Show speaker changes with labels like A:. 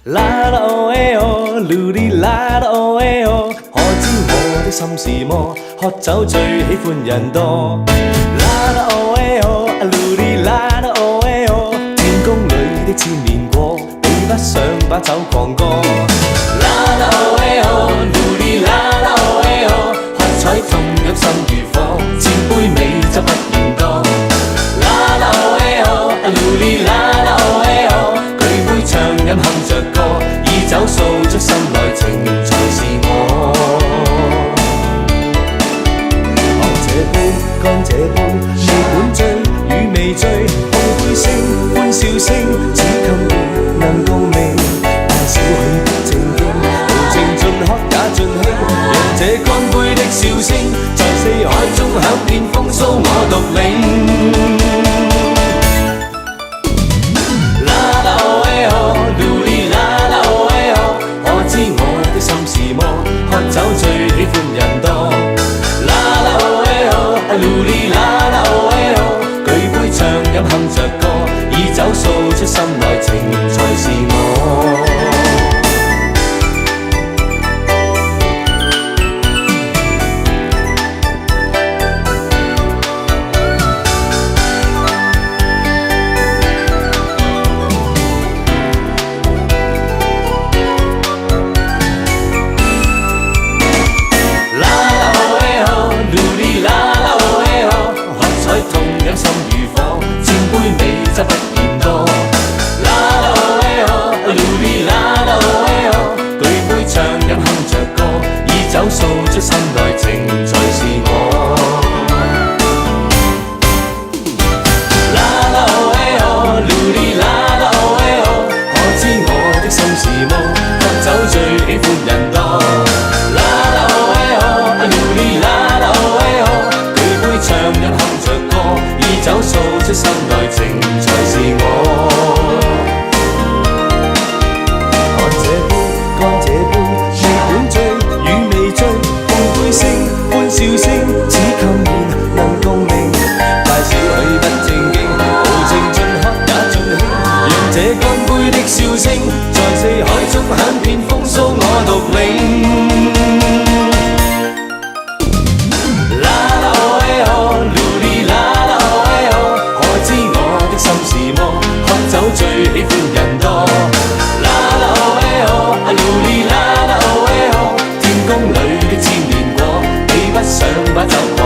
A: 啦啦哦哎哦，嚕哩啦啦哦哎哦，可知我的心是麼？喝酒最喜歡人多。啦啦哦哎哦，嚕哩啦啦哦哎哦，天宮裏的千年果，比不上把酒狂歌。啦啦哦哎哦，嚕哩啦啦哦哎哦，喝彩同樣心如火，千杯美酒不嫌多。啦啦哦哎哦，嚕哩啦啦哦哎哦，舉杯暢飲哼着歌，以酒訴出心內情才是我。喝這杯，乾這杯，未滿醉與未醉，碰杯聲，歡笑聲，只給你能共鳴。大小許不正經，豪情盡喝也盡興，讓這乾杯的笑聲，在四海中響遍風騷我獨領。喝酒最喜歡人多，啦啦哦哎哦，嚕哩啦啦哦哎哦，舉杯暢飲哼着歌，以酒訴出心內情才是我。心如火，千杯美酒不嫌多。啦啦哦哎哦，嚕哩啦啦哦哎哦，舉杯暢飲哼着歌，以酒訴出心內情才是我。啦啦哦哎哦，嚕哩啦啦哦哎哦，可知我的心是麼？喝酒最喜歡人多。啦啦哦哎哦，嚕哩啦啦哦哎哦，舉杯暢飲哼着歌，以酒訴出心內情才是我。喝這杯，乾這杯，未滿醉與未醉，碰杯聲，歡笑聲，只給面能共鳴。大小許不正經，豪情盡喝也盡興，讓這乾杯的笑聲，在四海中響遍風騷我獨領。酒最喜歡人多，啦啦哦哎哦，嚕哩啦啦哦哎哦，天宮裏的千年果，比不上把酒。